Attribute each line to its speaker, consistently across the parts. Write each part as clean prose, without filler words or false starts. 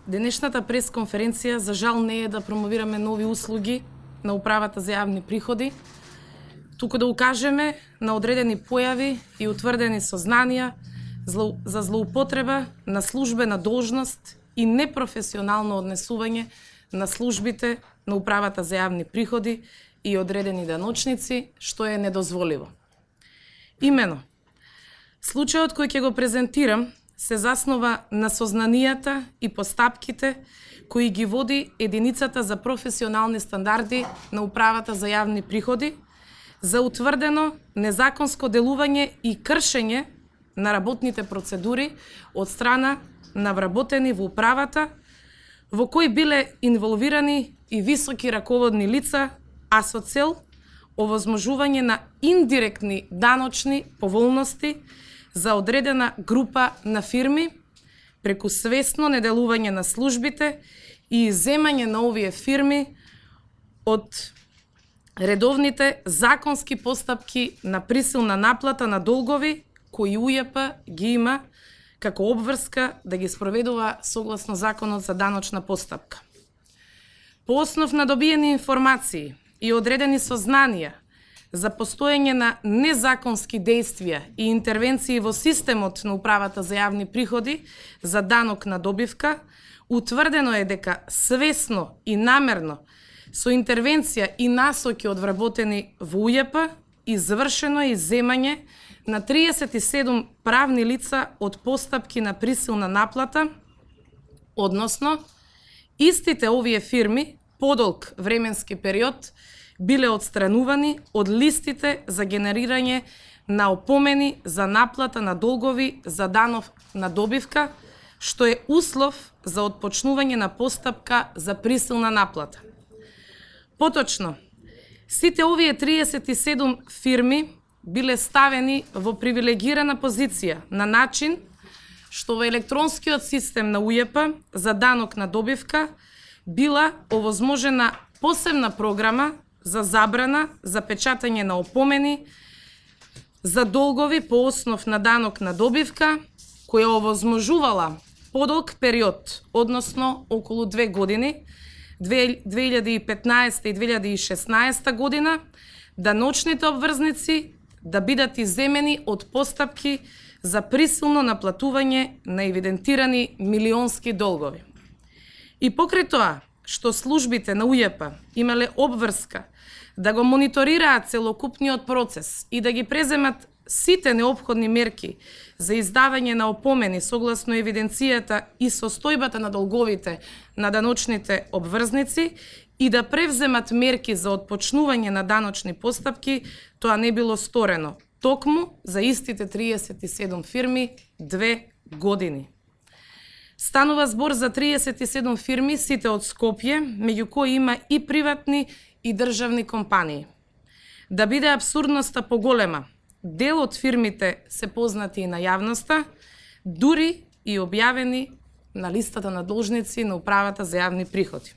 Speaker 1: Денешната пресконференција за жал не е да промовираме нови услуги на управата за јавни приходи, туку да укажеме на одредени појави и утврдени сознанија за злоупотреба на службена должност и непрофесионално однесување на службите на управата за јавни приходи и одредени даночници, што е недозволиво. Имено, случајот кој ќе го презентирам се заснова на сознанијата и постапките кои ги води единицата за професионални стандарди на управата за јавни приходи за утврдено незаконско делување и кршење на работните процедури од страна на вработени во управата, во кои биле инволвирани и високи раководни лица, а со цел овозможување на индиректни даночни поволности за одредена група на фирми преку свесно неделување на службите и иземање на овие фирми од редовните законски постапки на присилна наплата на долгови кои УЈП ги има како обврска да ги спроведува согласно Законот за даночна постапка. По основ на добиени информации и одредени сознанија за постоење на незаконски действија и интервенции во системот на управата за јавни приходи за данок на добивка, утврдено е дека свесно и намерно со интервенција и насоки од вработени во УЈП извршено е иземање на 37 правни лица од постапки на присилна наплата, односно истите овие фирми подолг временски период биле отстранувани од листите за генерирање на опомени за наплата на долгови за данок на добивка, што е услов за отпочнување на постапка за присилна наплата. Поточно, сите овие 37 фирми биле ставени во привилегирана позиција на начин што во електронскиот систем на УЈП за данок на добивка била овозможена посебна програма за забрана за печатање на опомени за долгови по основ на данок на добивка, која овозможувала подолг период, односно околу 2 години, 2015 и 2016 година, даночните обврзници да бидат иземени од постапки за присилно наплатување на евидентирани милионски долгови. И покрај тоа, што службите на УЈП имале обврска да го мониторираат целокупниот процес и да ги преземат сите неопходни мерки за издавање на опомени согласно евиденцијата и состојбата на долговите на даночните обврзници и да превземат мерки за отпочнување на даночни постапки, тоа не било сторено, токму за истите 37 фирми 2 години. Станува збор за 37 фирми, сите од Скопје, меѓу кои има и приватни и државни компании. Да биде абсурдноста поголема, дел од фирмите се познати и на јавноста, дури и објавени на листата на должници на управата за јавни приходи.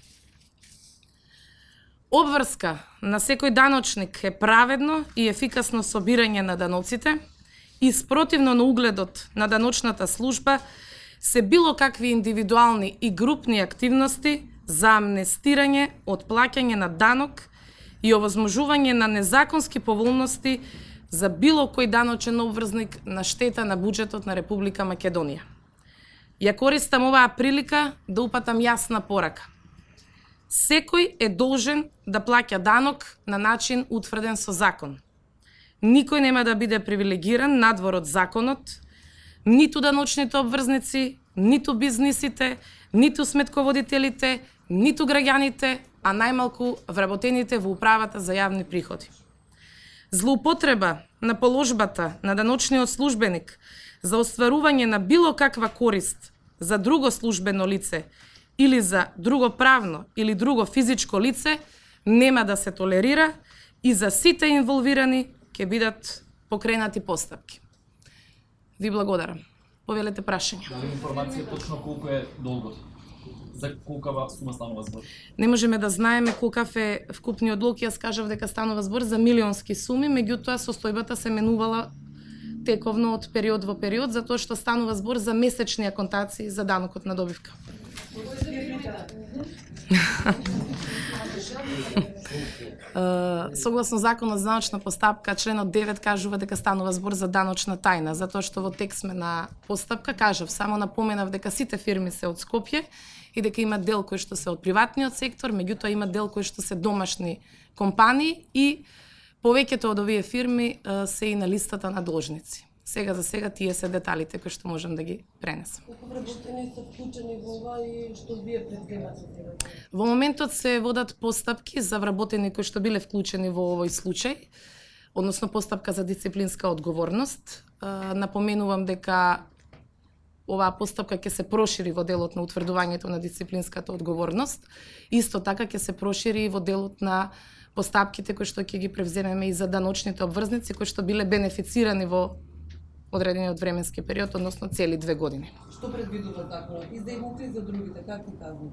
Speaker 1: Обврска на секој даночник е праведно и ефикасно собирање на даноците и спротивно на угледот на даночната служба се било какви индивидуални и групни активности за амнестирање од плаќање на данок и овозможување на незаконски поволности за било кој даночен обврзник на штета на буџетот на Република Македонија. Ја користам оваа прилика да упатам јасна порака. Секој е должен да плаќа данок на начин утврден со закон. Никој нема да биде привилегиран надвор од законот, ниту даночните обврзници, ниту бизнисите, ниту сметководителите, ниту граѓаните, а најмалку вработените во управата за јавни приходи. Злоупотреба на положбата на даночниот службеник за остварување на било каква корист за друго службено лице или за друго правно или друго физичко лице нема да се толерира и за сите инволвирани ќе бидат покренати постапки. Ви благодарам. Повелете прашања.
Speaker 2: Дали информација точно колку е долгот? За колкава сума станува збор?
Speaker 1: Не можеме да знаеме колкав е вкупниот долг, јас кажав дека станува збор за милионски суми, меѓутоа состојбата се менувала тековно од период во период, затоа што станува збор за месечни аконтации за данокот на добивка. Согласно Законот за даночна постапка, членот 9 кажува дека станува збор за даночна тајна, затоа што во текст сме на постапка кажав, само напоменав дека сите фирми се од Скопје и дека има дел кој што се од приватниот сектор, меѓутоа има дел кој што се домашни компании и повеќето од овие фирми се и на листата на должници. Сега за сега тие се деталите кои што можам да ги пренесам.
Speaker 3: Колку вработени се вклучени во ова и што вие предземате сега?
Speaker 1: Во моментот се водат постапки за вработени кои што биле вклучени во овој случај, односно постапка за дисциплинска одговорност. Напоменувам дека оваа постапка ќе се прошири во делот на утврдувањето на дисциплинската одговорност. Исто така ќе се прошири и во делот на постапките кои што ќе ги превземеме и за даночните обврзници кои што биле бенефицирани во одредениот временски период, односно цели 2 години.
Speaker 3: Што предвидува законот и за едните и за другите, какви казни?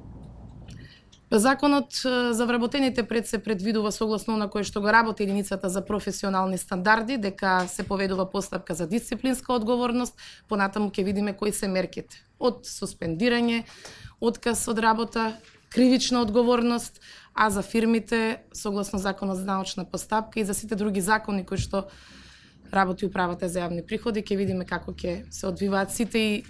Speaker 1: Законот за вработените пред се предвидува согласно на кое што го работи единицата за професионални стандарди, дека се поведува постапка за дисциплинска одговорност, понатаму ќе видиме кои се мерките. Од суспендирање, отказ од работа, кривична одговорност, а за фирмите, согласно Законот за даночна постапка и за сите други закони кои што работи управата за јавни приходи, ќе видиме како ќе се одвиваат сите и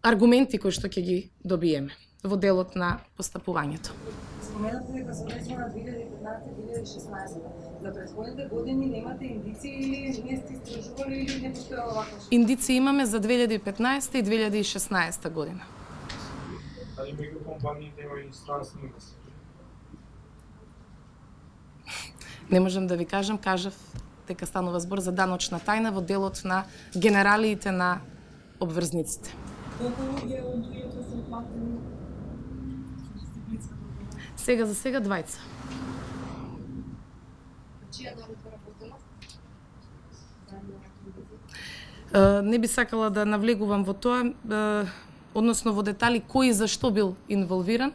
Speaker 1: аргументи кои што ќе ги добиеме во делот на постапувањето.
Speaker 4: Споменате дека се однесува на 2015-2016. За претходните години немате индици или не сте истражували или не постојала ваква?
Speaker 1: Индици имаме за 2015 и 2016 година.
Speaker 5: Дали меѓу компаниите има и странски инвеститори?
Speaker 1: Не можам да ви кажам, кажав дека станува збор за даночна тајна во делот на генералиите на обврзниците.
Speaker 3: Колку луѓе од луѓето се платени?
Speaker 1: Сега за сега двајца.
Speaker 4: Чија наредба работела?
Speaker 1: Не би сакала да навлегувам во тоа, односно во детали кој и зашто бил инволвиран.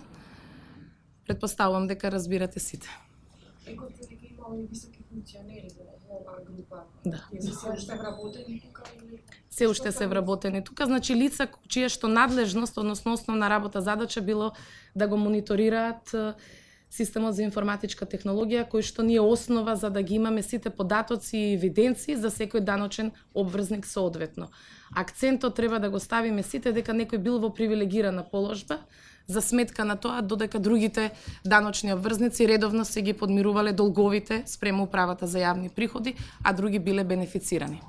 Speaker 1: Предпоставувам дека разбирате сите.
Speaker 6: Реколте дека имало и високи функционери во оваа група.
Speaker 1: Да.
Speaker 6: Се уште вработени тука или?
Speaker 1: Се уште се вработени тука, значи лица чија што надлежност, односно основна работа, задача било да го мониторираат системот за информатичка технологија, кој што ни е основа за да ги имаме сите податоци и евиденции за секој даночен обврзник соодветно. Акцентот треба да го ставиме сите дека некој бил во привилегирана положба, за сметка на тоа додека другите даночни обврзници редовно се ги подмирувале долговите спрема управата за јавни приходи, а други биле бенефицирани.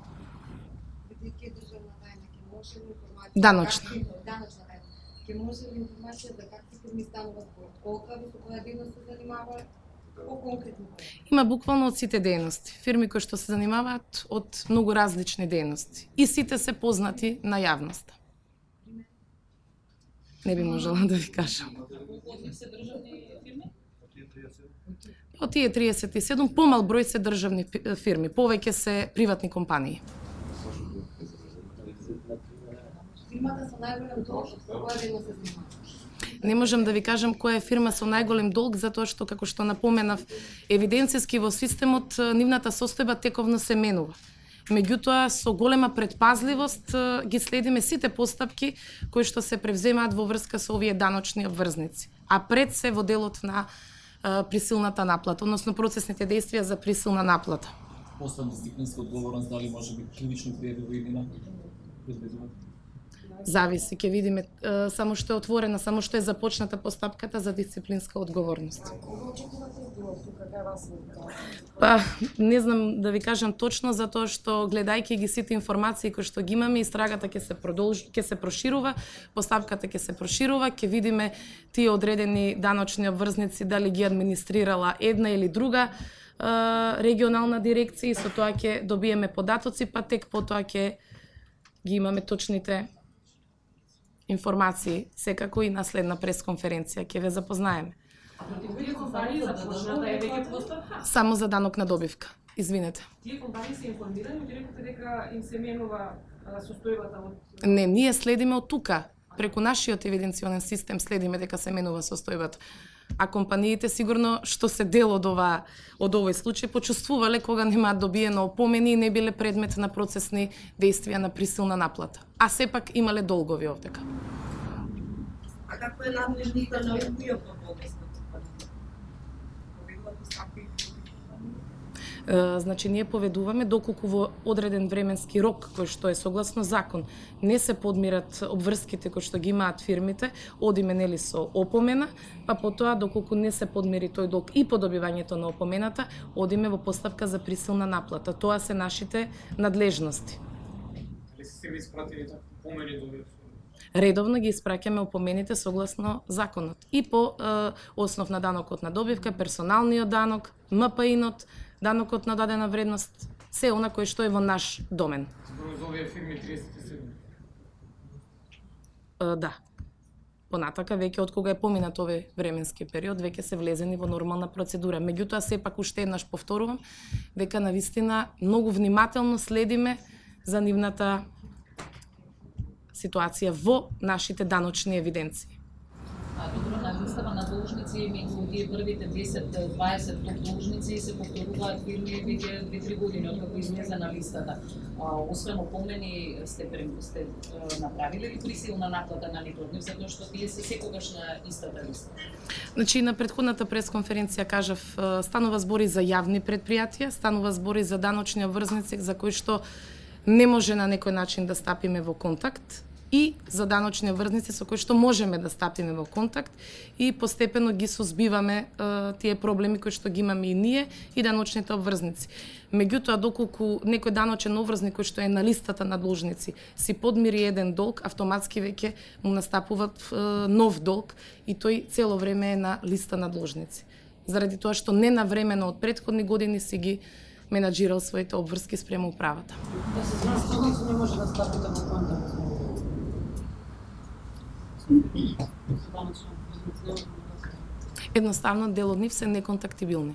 Speaker 1: Даночна.
Speaker 4: Даночна тајна. Ќе може ли информација за какви фирми станува збор? Колка со која дејност се занимава? По-конкретно.
Speaker 1: Има буквално од сите дејности. Фирми кои што се занимаваат од многу различни дејности. И сите се познати на јавноста. Не би можела да ви кажам. Од тие 37, помал број се државни фирми, повеќе се приватни компании.
Speaker 4: Фирмата со најголем долг, со која дејност се занимава?
Speaker 1: Не можам да ви кажам која е фирма со најголем долг, затоа што, како што напоменав, евиденцијски во системот нивната состојба тековно се менува. Меѓутоа, со голема предпазливост ги следиме сите постапки кои што се превземаат во врска со овие даночни обврзници. А пред се во делот на присилната наплата, односно процесните действија за присилна наплата.
Speaker 2: После дисциплинска одговорност, дали може би кривично пријави во имена?
Speaker 1: Зависи, ќе видиме само што е отворена, само што е започната постапката за дисциплинска одговорност.
Speaker 6: Кога очекувате одговор тука кај вас?
Speaker 1: Па, не знам да ви кажам точно, затоа што гледајќи ги сите информации кои што ги имаме, истрагата ќе се продолжи, ќе се проширува, постапката ќе се проширува, ќе видиме тие одредени даночни обврзници дали ги администрирала една или друга регионална дирекција и со тоа ќе добиеме податоци, па тек потоа ќе ги имаме точните информации, секако и на следна пресконференција ќе ве запознаеме.
Speaker 7: Тие компании започната е веќе постапка?
Speaker 1: Само за данок на добивка. Извинете.
Speaker 7: Тие компании се информирани, ти рекоте дека им се менува состојбата од...
Speaker 1: Не, ние следиме од тука. Преку нашиот евиденционен систем следиме дека се менува состојбата. А компаниите сигурно што се дел од овој случај почувствувале кога немаат добиено опомени и не биле предмет на процесни действија на присилна наплата. А сепак имале долгови овдека.
Speaker 8: каква е надлежноста на овој подесна компанија? Поведувате сакои
Speaker 1: Значи, ние поведуваме доколку во одреден временски рок, кој што е согласно закон, не се подмират обврските кои што ги имаат фирмите, одиме нели со опомена, па потоа доколку не се подмири тој долг и по добивањето на опомената, одиме во постапка за присилна наплата. Тоа се нашите надлежности.
Speaker 5: Дали се ви испратили така помени до
Speaker 1: Редовно ги испраќаме опомените согласно законот. И по основ на данокот на добивка, персоналниот данок, МПИ-нот, данокот на дадена вредност, се она кој што е во наш домен.
Speaker 5: Зборува за овие фирми 37?
Speaker 1: Да. Понатака, веќе од кога е поминат овој временски период, веќе се влезени во нормална процедура. Меѓутоа, сепак уште еднаш повторувам, дека навистина многу внимателно следиме за нивната ситуација во нашите даночни евиденции.
Speaker 9: Добро, на листава на должници, меѓу тие првите 10-20 топ должници се повторуваат фирми веќе 2-3 години од како излезе на листата. Освен опомени, сте направиле ли присилна наплата на некој од нив, затоа што тие се секогаш на истата листа?
Speaker 1: Значи, на претходната пресконференција кажав, станува збори за јавни предпријатија, станува збори за даночни обврзници за кои што не може на некој начин да стапиме во контакт, и за даночни обврзници со кои што можеме да стапиме во контакт и постепено ги сузбиваме тие проблеми кои што ги имаме и ние и даночните обврзници. Меѓутоа, доколку некој даночен обврзник кој што е на листата на должници си подмири еден долг, автоматски веќе му настапува нов долг и тој цело време е на листа на должници. Заради тоа што ненавремено од претходни години си ги менаџирал своите обврски спрема управата.
Speaker 4: Да се знае што не може да стапите во контакт.
Speaker 1: Едноставно дел од нив се неконтактибилни.